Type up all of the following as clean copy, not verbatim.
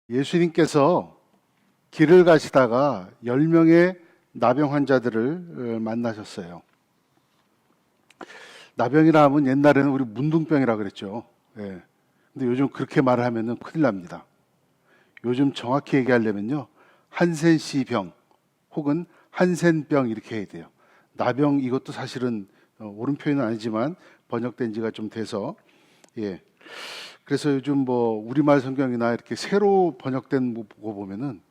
예수님께서 길을 가시다가 10명의 나병 환자들을 만나셨어요. 나병이라 하면 옛날에는 우리 문둥병이라 그랬죠. 예. 근데 요즘 그렇게 말을 하면은 큰일 납니다. 요즘 정확히 얘기하려면요, 한센시병 혹은 한센병 이렇게 해야 돼요. 나병 이것도 사실은 옳은 표현은 아니지만 번역된 지가 좀 돼서, 예. 그래서 요즘 뭐 우리말 성경이나 이렇게 새로 번역된 거 보면은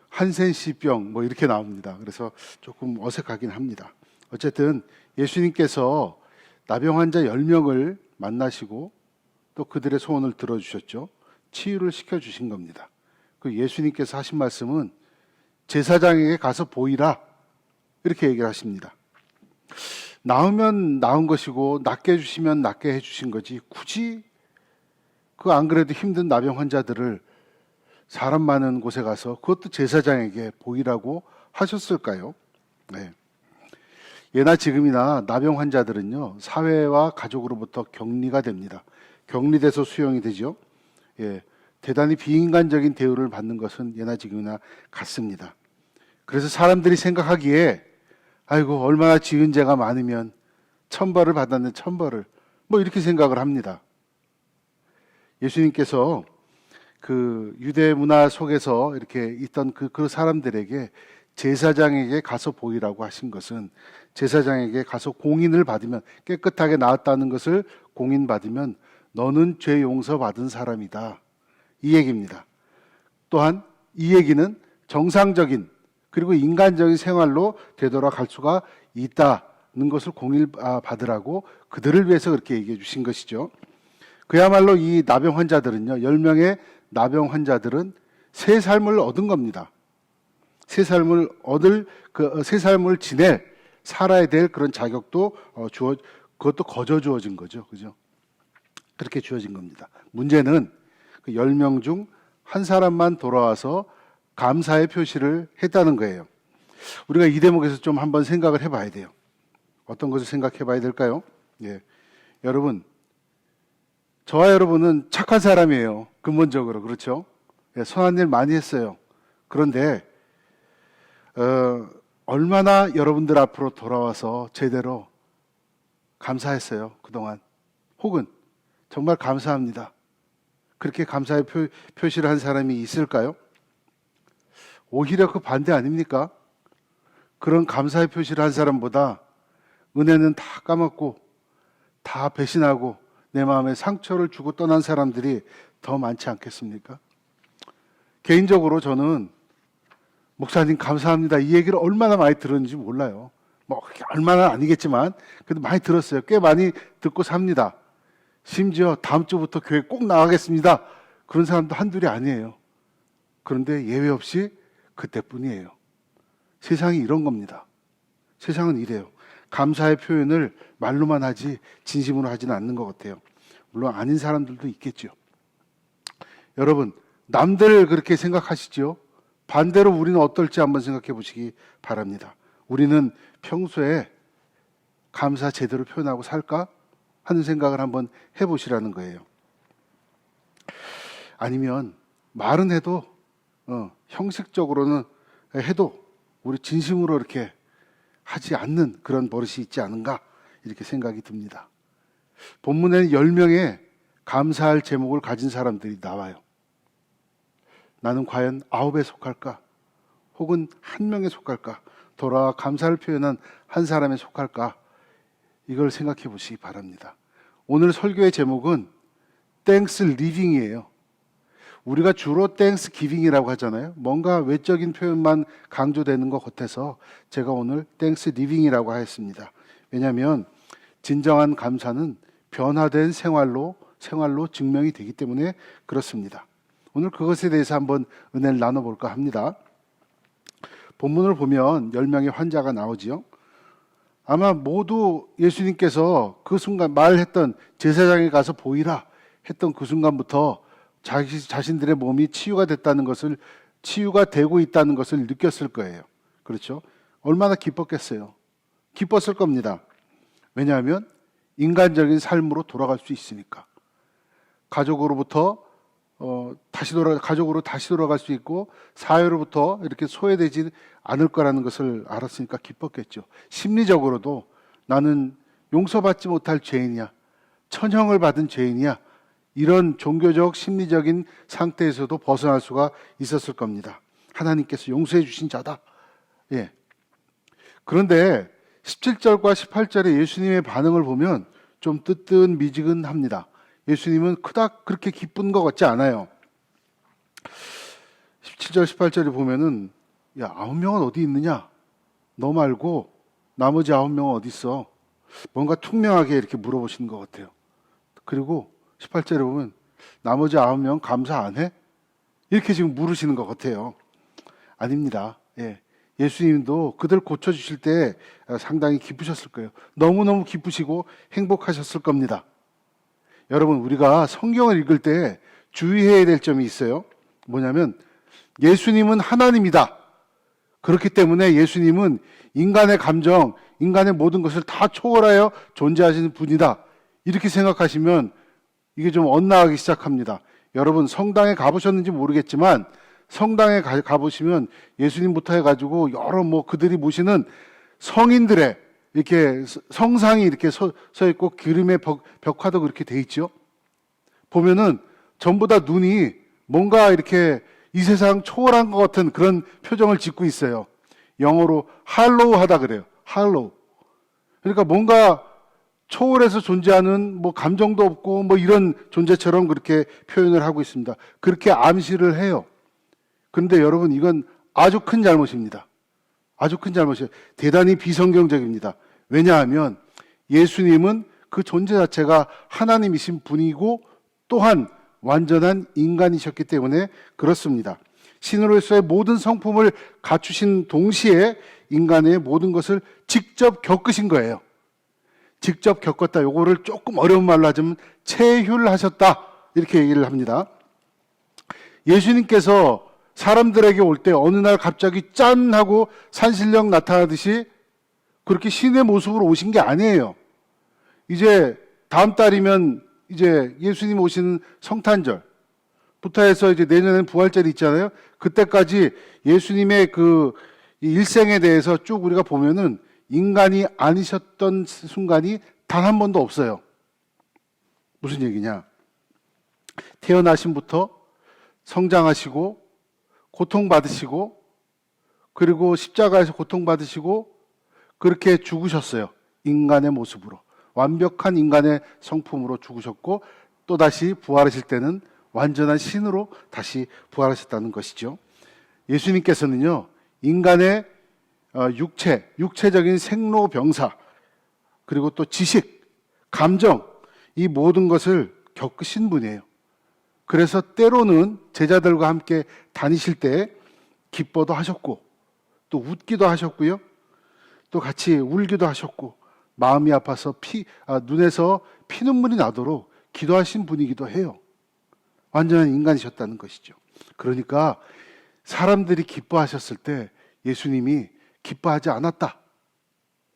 한센시병 뭐 이렇게 나옵니다. 그래서 조금 어색하긴 합니다. 어쨌든 예수님께서 나병 환자 10명을 만나시고 또 그들의 소원을 들어주셨죠. 치유를 시켜주신 겁니다. 그 예수님께서 하신 말씀은 제사장에게 가서 보이라 이렇게 얘기를 하십니다. 나으면 나은 것이고 낫게 해주시면 낫게 해주신 거지, 굳이 그 안 그래도 힘든 나병 환자들을 사람 많은 곳에 가서 그것도 제사장에게 보이라고 하셨을까요? 네. 예나 지금이나 나병 환자들은요, 사회와 가족으로부터 격리가 됩니다. 격리돼서 수용이 되죠. 예, 대단히 비인간적인 대우를 받는 것은 예나 지금이나 같습니다. 그래서 사람들이 생각하기에 아이고 얼마나 지은 죄가 많으면 천벌을 받았는 천벌을 뭐 이렇게 생각을 합니다. 예수님께서 그 유대 문화 속에서 이렇게 있던 그 사람들에게 제사장에게 가서 보이라고 하신 것은, 제사장에게 가서 공인을 받으면, 깨끗하게 나았다는 것을 공인받으면 너는 죄 용서받은 사람이다, 이 얘기입니다. 또한 이 얘기는 정상적인 그리고 인간적인 생활로 되돌아갈 수가 있다는 것을 공인받으라고 그들을 위해서 그렇게 얘기해 주신 것이죠. 그야말로 이 나병 환자들은요, 10명의 나병 환자들은 새 삶을 얻은 겁니다. 새 삶을 새 삶을 지낼, 살아야 될 그런 자격도 그것도 거저 주어진 거죠. 그죠? 그렇게 주어진 겁니다. 문제는 그 10명 중 한 사람만 돌아와서 감사의 표시를 했다는 거예요. 우리가 이 대목에서 좀 한번 생각을 해봐야 돼요. 어떤 것을 생각해 봐야 될까요? 예. 여러분, 저와 여러분은 착한 사람이에요. 근본적으로. 그렇죠? 예, 선한 일 많이 했어요. 그런데 얼마나 여러분들 앞으로 돌아와서 제대로 감사했어요, 그동안. 혹은 정말 감사합니다, 그렇게 감사의 표시를 한 사람이 있을까요? 오히려 그 반대 아닙니까? 그런 감사의 표시를 한 사람보다 은혜는 다 까먹고 다 배신하고 내 마음에 상처를 주고 떠난 사람들이 더 많지 않겠습니까? 개인적으로 저는 목사님 감사합니다, 이 얘기를 얼마나 많이 들었는지 몰라요. 뭐 얼마나 아니겠지만 그래도 많이 들었어요. 꽤 많이 듣고 삽니다. 심지어 다음 주부터 교회 꼭 나가겠습니다, 그런 사람도 한둘이 아니에요. 그런데 예외 없이 그때뿐이에요. 세상이 이런 겁니다. 세상은 이래요. 감사의 표현을 말로만 하지 진심으로 하지는 않는 것 같아요. 물론 아닌 사람들도 있겠죠. 여러분, 남들 그렇게 생각하시죠? 반대로 우리는 어떨지 한번 생각해 보시기 바랍니다. 우리는 평소에 감사 제대로 표현하고 살까 하는 생각을 한번 해보시라는 거예요. 아니면 말은 해도 형식적으로는 해도 우리 진심으로 이렇게 하지 않는 그런 버릇이 있지 않은가, 이렇게 생각이 듭니다. 본문에는 10명의 감사할 제목을 가진 사람들이 나와요. 나는 과연 9에 속할까? 혹은 1명에 속할까? 돌아와 감사를 표현한 한 사람에 속할까? 이걸 생각해 보시기 바랍니다. 오늘 설교의 제목은 땡스 리빙이에요. 우리가 주로 땡스 기빙이라고 하잖아요. 뭔가 외적인 표현만 강조되는 것 같아서 제가 오늘 땡스 리빙이라고 하였습니다. 왜냐하면 진정한 감사는 변화된 생활로 증명이 되기 때문에 그렇습니다. 오늘 그것에 대해서 한번 은혜를 나눠볼까 합니다. 본문을 보면 10명의 환자가 나오지요. 아마 모두 예수님께서 그 순간 말했던 제사장에 가서 보이라 했던 그 순간부터 자신들의 몸이 치유가 됐다는 것을, 치유가 되고 있다는 것을 느꼈을 거예요. 그렇죠? 얼마나 기뻤겠어요. 기뻤을 겁니다. 왜냐하면 인간적인 삶으로 돌아갈 수 있으니까. 가족으로부터 가족으로 다시 돌아갈 수 있고 사회로부터 이렇게 소외되지 않을 거라는 것을 알았으니까 기뻤겠죠. 심리적으로도 나는 용서받지 못할 죄인이야, 천형을 받은 죄인이야, 이런 종교적 심리적인 상태에서도 벗어날 수가 있었을 겁니다. 하나님께서 용서해 주신 자다. 예. 그런데 17절과 18절의 예수님의 반응을 보면 좀 뜨뜻미지근합니다. 예수님은 그닥 그렇게 기쁜 것 같지 않아요. 17절 18절에 보면은 야, 9명은 어디 있느냐? 너 말고 나머지 9명은 어디 있어? 뭔가 퉁명하게 이렇게 물어보시는 것 같아요. 그리고 18절에 보면 나머지 9명 감사 안 해? 이렇게 지금 물으시는 것 같아요. 아닙니다. 예. 예수님도 그들 고쳐주실 때 상당히 기쁘셨을 거예요. 너무너무 기쁘시고 행복하셨을 겁니다. 여러분, 우리가 성경을 읽을 때 주의해야 될 점이 있어요. 뭐냐면 예수님은 하나님이다. 그렇기 때문에 예수님은 인간의 감정, 인간의 모든 것을 다 초월하여 존재하시는 분이다. 이렇게 생각하시면 이게 좀 엇나가기 시작합니다. 여러분, 성당에 가보셨는지 모르겠지만 성당에 가보시면 예수님부터 해가지고 여러 그들이 모시는 성인들의 이렇게 성상이 이렇게 서 있고 기름의 벽화도 그렇게 돼 있죠. 보면은 전부 다 눈이 뭔가 이렇게 이 세상 초월한 것 같은 그런 표정을 짓고 있어요. 영어로 할로우하다 그래요. 할로우. 그러니까 뭔가 초월해서 존재하는 감정도 없고 이런 존재처럼 그렇게 표현을 하고 있습니다. 그렇게 암시를 해요. 그런데 여러분, 이건 아주 큰 잘못입니다. 아주 큰 잘못이에요. 대단히 비성경적입니다. 왜냐하면 예수님은 그 존재 자체가 하나님이신 분이고 또한 완전한 인간이셨기 때문에 그렇습니다. 신으로서의 모든 성품을 갖추신 동시에 인간의 모든 것을 직접 겪으신 거예요. 직접 겪었다. 요거를 조금 어려운 말로 하자면 체휼하셨다. 이렇게 얘기를 합니다. 예수님께서 사람들에게 올 때 어느 날 갑자기 짠 하고 산신령 나타나듯이 그렇게 신의 모습으로 오신 게 아니에요. 이제 다음 달이면 이제 예수님 오시는 성탄절부터 해서 이제 내년엔 부활절이 있잖아요. 그때까지 예수님의 그 일생에 대해서 쭉 우리가 보면은 인간이 아니셨던 순간이 단 한 번도 없어요. 무슨 얘기냐? 태어나심부터 성장하시고 고통받으시고 그리고 십자가에서 고통받으시고 그렇게 죽으셨어요. 인간의 모습으로. 완벽한 인간의 성품으로 죽으셨고 또다시 부활하실 때는 완전한 신으로 다시 부활하셨다는 것이죠. 예수님께서는요, 인간의 육체적인 생로병사, 그리고 또 지식, 감정, 이 모든 것을 겪으신 분이에요. 그래서 때로는 제자들과 함께 다니실 때 기뻐도 하셨고 또 웃기도 하셨고요. 또 같이 울기도 하셨고 마음이 아파서 눈에서 피눈물이 나도록 기도하신 분이기도 해요. 완전한 인간이셨다는 것이죠. 그러니까 사람들이 기뻐하셨을 때 예수님이 기뻐하지 않았다.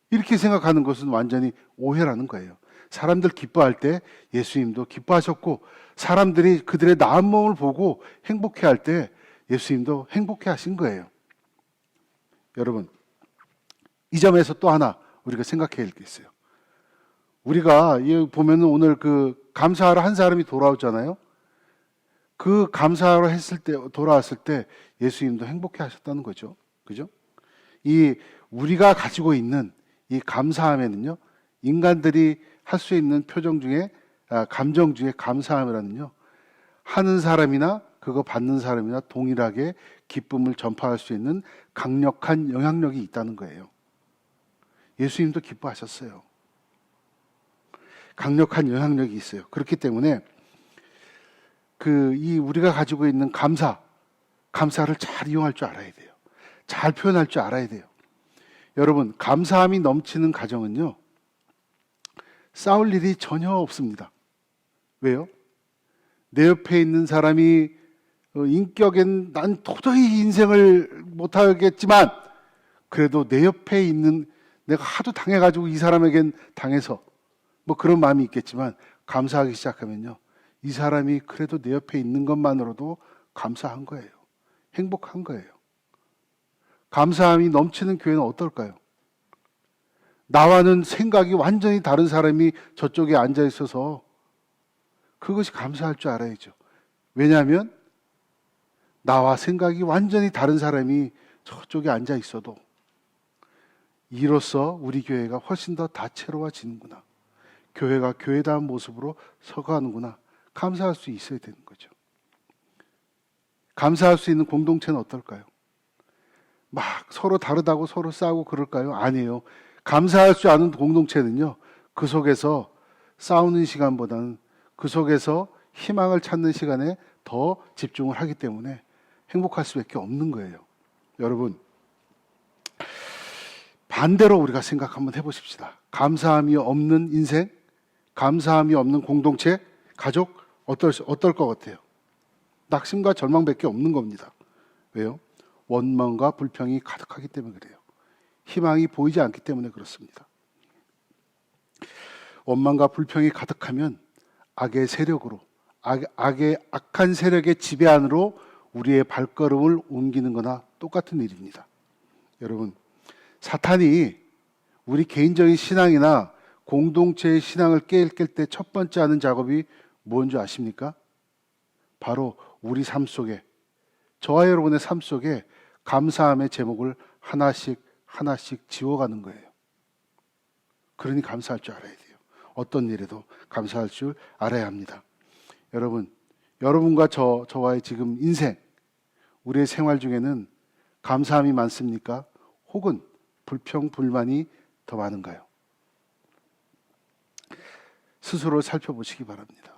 이렇게 생각하는 것은 완전히 오해라는 거예요. 사람들 기뻐할 때 예수님도 기뻐하셨고 사람들이 그들의 나은 몸을 보고 행복해할 때 예수님도 행복해 하신 거예요. 여러분, 이 점에서 또 하나 우리가 생각해야 할 게 있어요. 우리가 보면은 오늘 그 감사하러 한 사람이 돌아오잖아요. 그 감사하러 돌아왔을 때 예수님도 행복해 하셨다는 거죠. 그죠? 우리가 가지고 있는 이 감사함에는요, 인간들이 할 수 있는 감정 중에 감사함이라는요, 하는 사람이나 그거 받는 사람이나 동일하게 기쁨을 전파할 수 있는 강력한 영향력이 있다는 거예요. 예수님도 기뻐하셨어요. 강력한 영향력이 있어요. 그렇기 때문에 우리가 가지고 있는 감사를 잘 이용할 줄 알아야 돼요. 잘 표현할 줄 알아야 돼요. 여러분, 감사함이 넘치는 가정은요, 싸울 일이 전혀 없습니다. 왜요? 내 옆에 있는 사람이 인격엔 난 도저히 인생을 못하겠지만 그래도 내 옆에 있는 내가 하도 당해가지고 이 사람에겐 당해서 그런 마음이 있겠지만 감사하기 시작하면요, 이 사람이 그래도 내 옆에 있는 것만으로도 감사한 거예요. 행복한 거예요. 감사함이 넘치는 교회는 어떨까요? 나와는 생각이 완전히 다른 사람이 저쪽에 앉아 있어서 그것이 감사할 줄 알아야죠. 왜냐하면 나와 생각이 완전히 다른 사람이 저쪽에 앉아 있어도 이로써 우리 교회가 훨씬 더 다채로워지는구나. 교회가 교회다운 모습으로 서가는구나. 감사할 수 있어야 되는 거죠. 감사할 수 있는 공동체는 어떨까요? 막 서로 다르다고 서로 싸우고 그럴까요? 아니에요. 감사할 줄 아는 공동체는요, 그 속에서 싸우는 시간보다는 그 속에서 희망을 찾는 시간에 더 집중을 하기 때문에 행복할 수밖에 없는 거예요. 여러분, 반대로 우리가 생각 한번 해보십시다. 감사함이 없는 인생, 감사함이 없는 공동체, 가족, 어떨 것 같아요? 낙심과 절망밖에 없는 겁니다. 왜요? 원망과 불평이 가득하기 때문에 그래요. 희망이 보이지 않기 때문에 그렇습니다. 원망과 불평이 가득하면 악의 세력으로, 악한 세력의 지배 안으로 우리의 발걸음을 옮기는 거나 똑같은 일입니다. 여러분, 사탄이 우리 개인적인 신앙이나 공동체의 신앙을 깰 때 첫 번째 하는 작업이 뭔지 아십니까? 바로 우리 삶 속에, 저와 여러분의 삶 속에 감사함의 제목을 하나씩 지워가는 거예요. 그러니 감사할 줄 알아야 돼요. 어떤 일에도 감사할 줄 알아야 합니다. 여러분, 여러분과 저와의 지금 인생, 우리의 생활 중에는 감사함이 많습니까? 혹은 불평, 불만이 더 많은가요? 스스로 살펴보시기 바랍니다.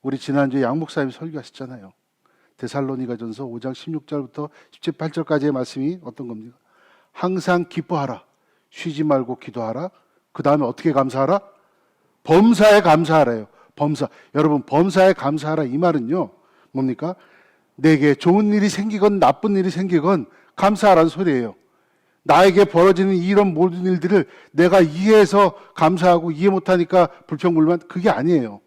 우리 지난주에 양 목사님이 설교하셨잖아요. 데살로니가전서 5장 16절부터 18절까지의 말씀이 어떤 겁니까? 항상 기뻐하라. 쉬지 말고 기도하라. 그 다음에 어떻게 감사하라? 범사에 감사하라요. 범사. 여러분, 범사에 감사하라 이 말은요, 뭡니까? 내게 좋은 일이 생기건 나쁜 일이 생기건 감사하라는 소리예요. 나에게 벌어지는 이런 모든 일들을 내가 이해해서 감사하고 이해 못하니까 불평불만, 그게 아니에요.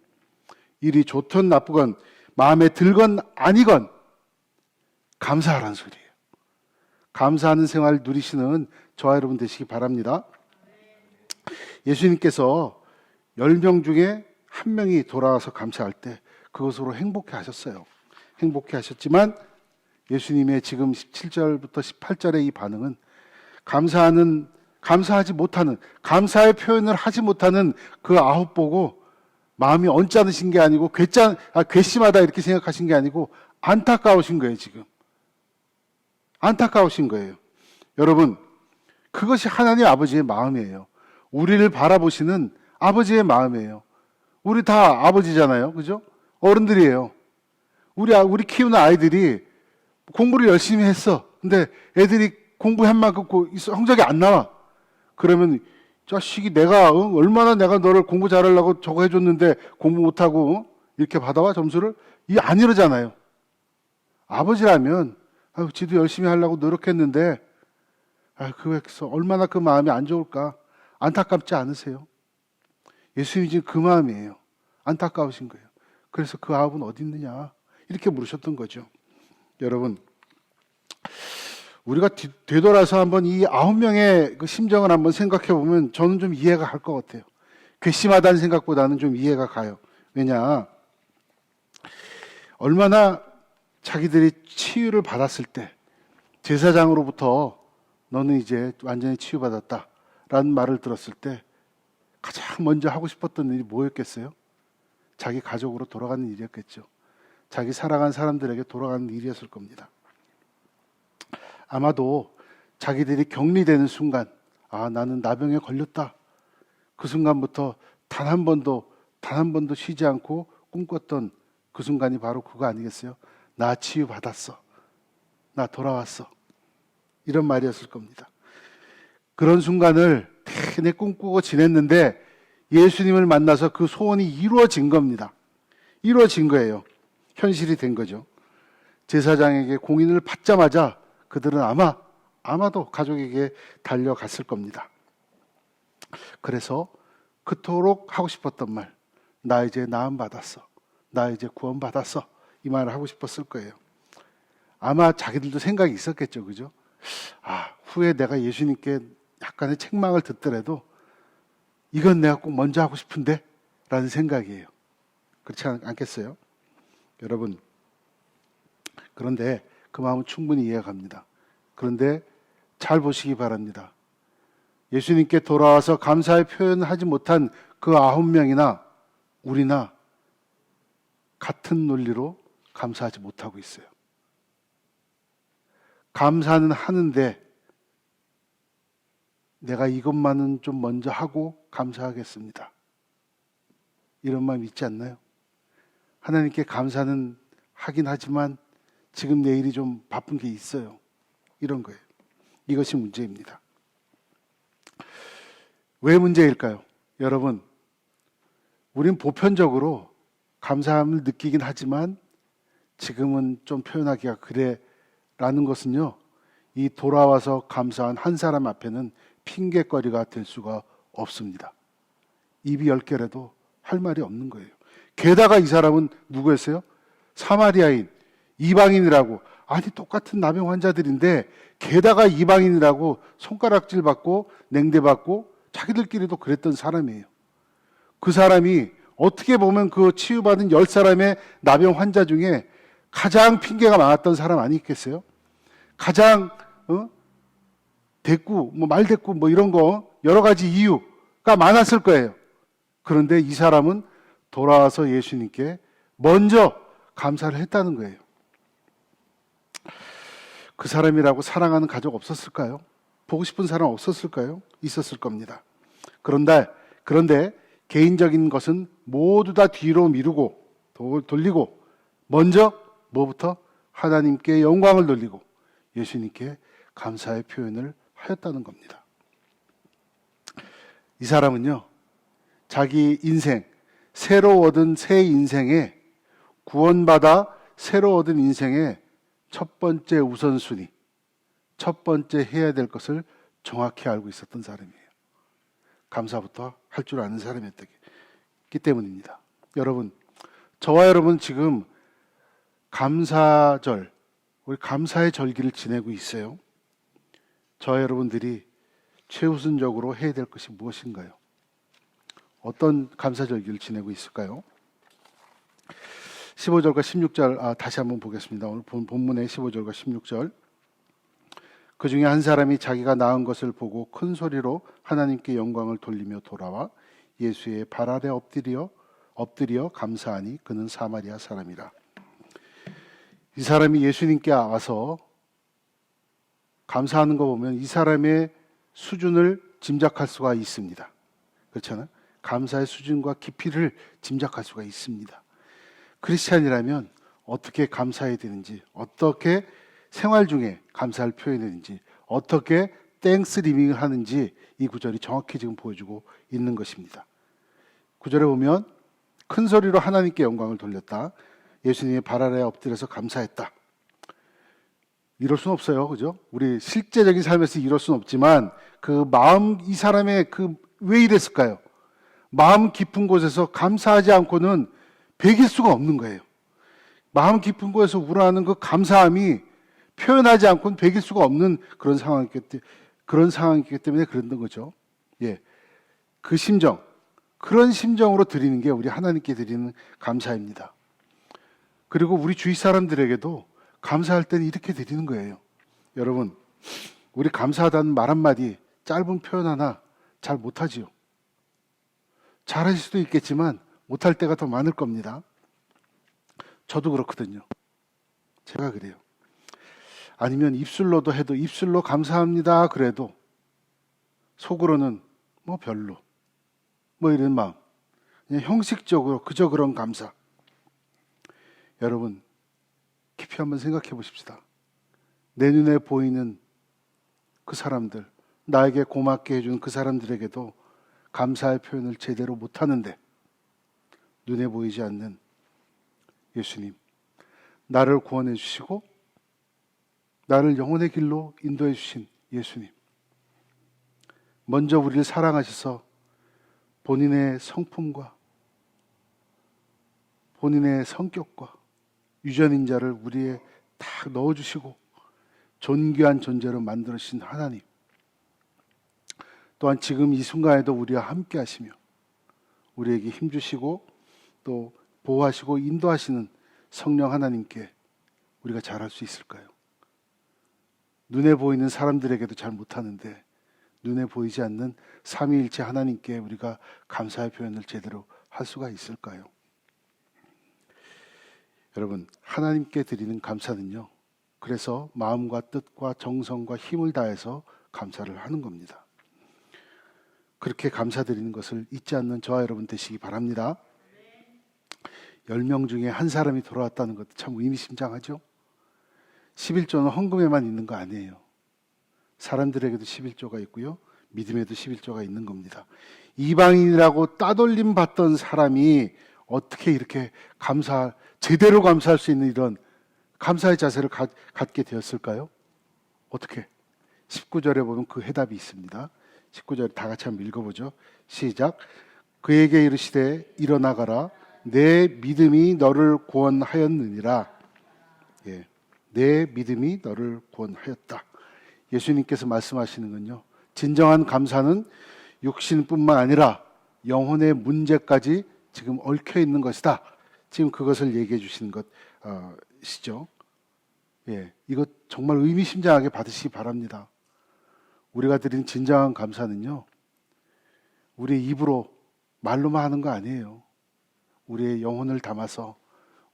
일이 좋든 나쁘건 마음에 들건 아니건 감사하라는 소리예요. 감사하는 생활 누리시는 저와 여러분 되시기 바랍니다. 예수님께서 10명 중에 한 명이 돌아와서 감사할 때 그것으로 행복해 하셨어요. 행복해 하셨지만 예수님의 지금 17절부터 18절의 이 반응은 감사하지 못하는, 감사의 표현을 하지 못하는 그 9 보고 마음이 언짢으신 게 아니고 괘씸하다 이렇게 생각하신 게 아니고 안타까우신 거예요. 지금 안타까우신 거예요. 여러분, 그것이 하나님 아버지의 마음이에요. 우리를 바라보시는 아버지의 마음이에요. 우리 다 아버지잖아요. 그죠? 어른들이에요. 우리 키우는 아이들이 공부를 열심히 했어. 근데 애들이 공부한 만큼 성적이 안 나와. 그러면 자식이 얼마나 내가 너를 공부 잘하려고 저거 해줬는데 공부 못하고 이렇게 받아와 점수를? 안 이러잖아요. 아버지라면 지도 열심히 하려고 노력했는데 그래서 얼마나 그 마음이 안 좋을까? 안타깝지 않으세요? 예수님이 지금 그 마음이에요. 안타까우신 거예요. 그래서 그 아홉은 어디 있느냐? 이렇게 물으셨던 거죠. 여러분, 우리가 되돌아서 한번 이 9명의 그 심정을 한번 생각해 보면 저는 좀 이해가 갈 것 같아요. 괘씸하다는 생각보다는 좀 이해가 가요. 왜냐? 얼마나 자기들이 치유를 받았을 때 제사장으로부터 너는 이제 완전히 치유받았다라는 말을 들었을 때 가장 먼저 하고 싶었던 일이 뭐였겠어요? 자기 가족으로 돌아가는 일이었겠죠. 자기 사랑한 사람들에게 돌아가는 일이었을 겁니다. 아마도 자기들이 격리되는 순간, 나는 나병에 걸렸다. 그 순간부터 단 한 번도 쉬지 않고 꿈꿨던 그 순간이 바로 그거 아니겠어요? 나 치유받았어. 나 돌아왔어. 이런 말이었을 겁니다. 그런 순간을 내내 꿈꾸고 지냈는데 예수님을 만나서 그 소원이 이루어진 겁니다. 이루어진 거예요. 현실이 된 거죠. 제사장에게 공인을 받자마자 그들은 아마도 가족에게 달려갔을 겁니다. 그래서 그토록 하고 싶었던 말, 나 이제 나음 받았어. 나 이제 구원받았어. 이 말을 하고 싶었을 거예요. 아마 자기들도 생각이 있었겠죠. 그죠? 후에 내가 예수님께 약간의 책망을 듣더라도 이건 내가 꼭 먼저 하고 싶은데 라는 생각이에요. 그렇지 않겠어요? 여러분, 그런데 그 마음은 충분히 이해갑니다. 그런데 잘 보시기 바랍니다. 예수님께 돌아와서 감사의 표현을 하지 못한 그 9명이나 우리나 같은 논리로 감사하지 못하고 있어요. 감사는 하는데 내가 이것만은 좀 먼저 하고 감사하겠습니다. 이런 마음 있지 않나요? 하나님께 감사는 하긴 하지만 지금 내일이 좀 바쁜 게 있어요. 이런 거예요. 이것이 문제입니다. 왜 문제일까요? 여러분, 우린 보편적으로 감사함을 느끼긴 하지만 지금은 좀 표현하기가 그래 라는 것은요, 이 돌아와서 감사한 한 사람 앞에는 핑계거리가 될 수가 없습니다. 입이 10개라도 할 말이 없는 거예요. 게다가 이 사람은 누구였어요? 사마리아인, 이방인이라고. 아니 똑같은 나병 환자들인데 게다가 이방인이라고 손가락질 받고 냉대 받고 자기들끼리도 그랬던 사람이에요. 그 사람이 어떻게 보면 그 치유받은 10사람의 나병 환자 중에 가장 핑계가 많았던 사람 아니겠어요? 가장 대꾸, 말대꾸 이런 거 여러 가지 이유가 많았을 거예요. 그런데 이 사람은 돌아와서 예수님께 먼저 감사를 했다는 거예요. 그 사람이라고 사랑하는 가족 없었을까요? 보고 싶은 사람 없었을까요? 있었을 겁니다. 그런데 개인적인 것은 모두 다 뒤로 미루고 돌리고 먼저 뭐부터? 하나님께 영광을 돌리고 예수님께 감사의 표현을 하였다는 겁니다. 이 사람은요, 자기 인생, 새로 얻은 새 인생에 구원받아 새로 얻은 인생의 첫 번째 우선순위, 첫 번째 해야 될 것을 정확히 알고 있었던 사람이에요. 감사부터 할 줄 아는 사람이었기 때문입니다. 여러분, 저와 여러분 지금 감사절, 우리 감사의 절기를 지내고 있어요. 저와 여러분들이 최우선적으로 해야 될 것이 무엇인가요? 어떤 감사절기를 지내고 있을까요? 15절과 16절 다시 한번 보겠습니다. 오늘 본문의 15절과 16절. 그 중에 한 사람이 자기가 낳은 것을 보고 큰 소리로 하나님께 영광을 돌리며 돌아와 예수의 발 아래 엎드려 감사하니 그는 사마리아 사람이라. 이 사람이 예수님께 와서 감사하는 거 보면 이 사람의 수준을 짐작할 수가 있습니다. 그렇잖아요? 감사의 수준과 깊이를 짐작할 수가 있습니다. 크리스찬이라면 어떻게 감사해야 되는지, 어떻게 생활 중에 감사를 표현하는지, 어떻게 땡스 리빙을 하는지 이 구절이 정확히 지금 보여주고 있는 것입니다. 구절에 보면 큰 소리로 하나님께 영광을 돌렸다. 예수님의 발 아래에 엎드려서 감사했다. 이럴 수는 없어요. 그죠? 우리 실제적인 삶에서 이럴 수는 없지만 그 마음, 이 사람의 왜 이랬을까요? 마음 깊은 곳에서 감사하지 않고는 배길 수가 없는 거예요. 마음 깊은 곳에서 우러나는 그 감사함이 표현하지 않고는 배길 수가 없는 그런 상황이기 때문에 그랬던 거죠. 예. 그 심정, 그런 심정으로 드리는 게 우리 하나님께 드리는 감사입니다. 그리고 우리 주위 사람들에게도 감사할 때는 이렇게 드리는 거예요. 여러분, 우리 감사하다는 말 한마디, 짧은 표현 하나 잘 못하지요. 잘하실 수도 있겠지만 못할 때가 더 많을 겁니다. 저도 그렇거든요. 제가 그래요. 아니면 입술로도 해도 입술로 감사합니다 그래도 속으로는 별로 이런 마음, 그냥 형식적으로 그저 그런 감사. 여러분, 깊이 한번 생각해 보십시다. 내 눈에 보이는 그 사람들, 나에게 고맙게 해준 그 사람들에게도 감사의 표현을 제대로 못하는데 눈에 보이지 않는 예수님, 나를 구원해 주시고 나를 영혼의 길로 인도해 주신 예수님, 먼저 우리를 사랑하셔서 본인의 성품과 본인의 성격과 유전인자를 우리에 다 넣어주시고 존귀한 존재로 만들으신 하나님, 또한 지금 이 순간에도 우리와 함께 하시며 우리에게 힘주시고 또 보호하시고 인도하시는 성령 하나님께 우리가 잘할 수 있을까요? 눈에 보이는 사람들에게도 잘 못하는데 눈에 보이지 않는 삼위일체 하나님께 우리가 감사의 표현을 제대로 할 수가 있을까요? 여러분, 하나님께 드리는 감사는요, 그래서 마음과 뜻과 정성과 힘을 다해서 감사를 하는 겁니다. 그렇게 감사드리는 것을 잊지 않는 저와 여러분 되시기 바랍니다. 10명 중에 한 사람이 돌아왔다는 것도 참 의미심장하죠. 11조는 헌금에만 있는 거 아니에요. 사람들에게도 11조가 있고요, 믿음에도 11조가 있는 겁니다. 이방인이라고 따돌림 받던 사람이 어떻게 이렇게 제대로 감사할 수 있는 이런 감사의 자세를 갖게 되었을까요? 어떻게? 19절에 보면 그 해답이 있습니다. 19절 다 같이 한번 읽어보죠. 시작. 그에게 이르시되 일어나가라, 내 믿음이 너를 구원하였느니라. 예, 내 믿음이 너를 구원하였다. 예수님께서 말씀하시는 건요, 진정한 감사는 육신뿐만 아니라 영혼의 문제까지 지금 얽혀 있는 것이다. 지금 그것을 얘기해 주시는 것이죠. 예, 이거 정말 의미심장하게 받으시기 바랍니다. 우리가 드린 진정한 감사는요, 우리의 입으로 말로만 하는 거 아니에요. 우리의 영혼을 담아서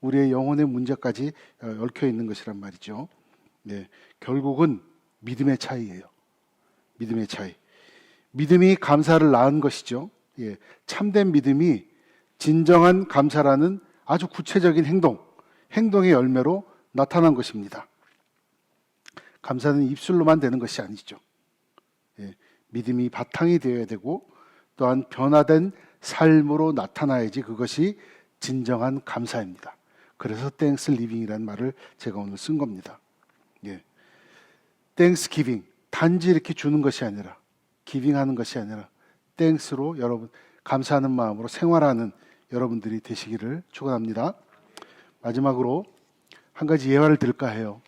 우리의 영혼의 문제까지 얽혀 있는 것이란 말이죠. 네, 결국은 믿음의 차이예요. 믿음의 차이. 믿음이 감사를 낳은 것이죠. 예, 참된 믿음이 진정한 감사라는 아주 구체적인 행동의 열매로 나타난 것입니다. 감사는 입술로만 되는 것이 아니죠. 예, 믿음이 바탕이 되어야 되고 또한 변화된 삶으로 나타나야지 그것이 진정한 감사입니다. 그래서 땡스 리빙이라는 말을 제가 오늘 쓴 겁니다. 예, 땡스 기빙, 단지 이렇게 주는 것이 아니라, 기빙하는 것이 아니라 땡스로 여러분 감사하는 마음으로 생활하는 여러분들이 되시기를 축원합니다. 마지막으로 한 가지 예화를 들을까 해요.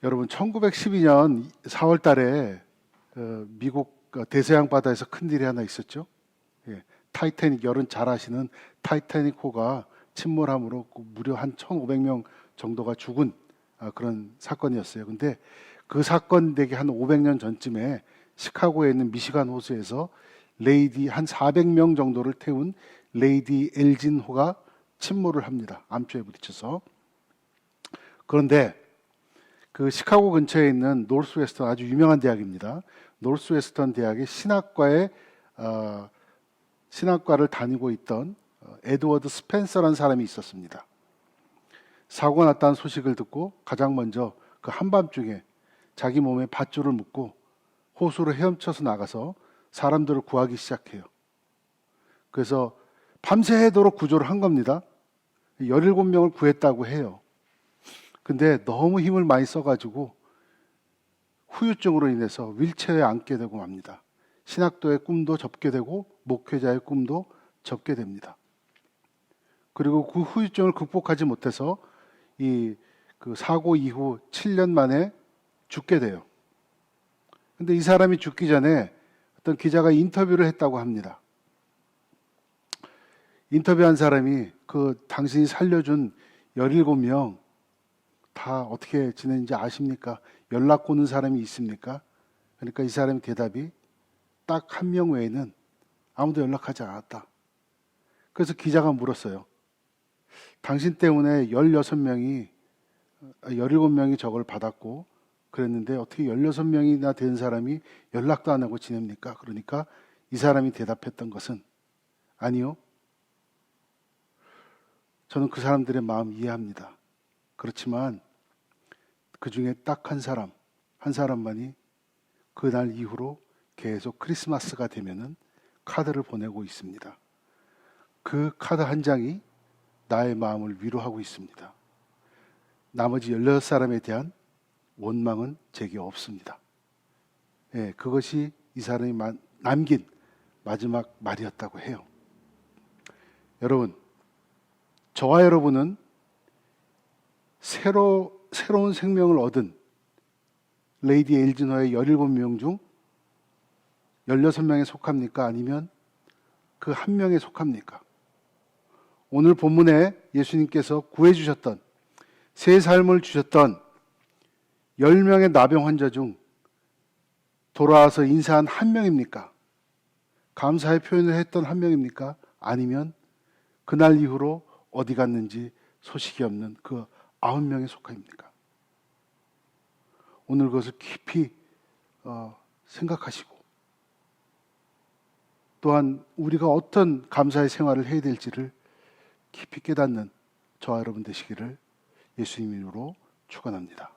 여러분, 1912년 4월 달에 미국 대서양 바다에서 큰일이 하나 있었죠. 예, 타이타닉, 여러분 잘 아시는 타이타닉호가 침몰함으로 무려 한 1,500명 정도가 죽은 그런 사건이었어요. 근데 그 사건 되기 한 500년 전쯤에 시카고에 있는 미시간 호수에서 레이디 한 400명 정도를 태운 레이디 엘진호가 침몰을 합니다. 암초에 부딪혀서. 그런데 그 시카고 근처에 있는 노스웨스턴, 아주 유명한 대학입니다. 노스웨스턴 대학의 신학과를 다니고 있던 에드워드 스펜서라는 사람이 있었습니다. 사고가 났다는 소식을 듣고 가장 먼저 그 한밤중에 자기 몸에 밧줄을 묶고 호수로 헤엄쳐서 나가서 사람들을 구하기 시작해요. 그래서 밤새도록 구조를 한 겁니다. 17명을 구했다고 해요. 근데 너무 힘을 많이 써가지고 후유증으로 인해서 윌체어에 앉게 되고 맙니다. 신학도의 꿈도 접게 되고 목회자의 꿈도 접게 됩니다. 그리고 그 후유증을 극복하지 못해서 그 사고 이후 7년 만에 죽게 돼요. 근데 이 사람이 죽기 전에 어떤 기자가 인터뷰를 했다고 합니다. 인터뷰한 사람이 당신이 살려준 17명 다 어떻게 지냈는지 아십니까? 연락 오는 사람이 있습니까? 그러니까 이 사람의 대답이 딱 한 명 외에는 아무도 연락하지 않았다. 그래서 기자가 물었어요. 당신 때문에 17명이 저걸 받았고 그랬는데 어떻게 16명이나 된 사람이 연락도 안 하고 지냅니까? 그러니까 이 사람이 대답했던 것은 아니요. 저는 그 사람들의 마음 이해합니다. 그렇지만 그 중에 딱 한 사람만이 그날 이후로 계속 크리스마스가 되면은 카드를 보내고 있습니다. 그 카드 한 장이 나의 마음을 위로하고 있습니다. 나머지 16사람에 대한 원망은 제게 없습니다. 예, 그것이 이 사람이 남긴 마지막 말이었다고 해요. 여러분, 저와 여러분은 새로운 생명을 얻은 레이디 엘지노의 17명 중 16명에 속합니까? 아니면 그 한 명에 속합니까? 오늘 본문에 예수님께서 구해주셨던, 새 삶을 주셨던 10명의 나병 환자 중 돌아와서 인사한 한 명입니까? 감사의 표현을 했던 한 명입니까? 아니면 그날 이후로 어디 갔는지 소식이 없는 그 9명에 속합니까? 오늘 그것을 깊이 생각하시고, 또한 우리가 어떤 감사의 생활을 해야 될지를 깊이 깨닫는 저와 여러분 되시기를 예수님 이름으로 축원합니다.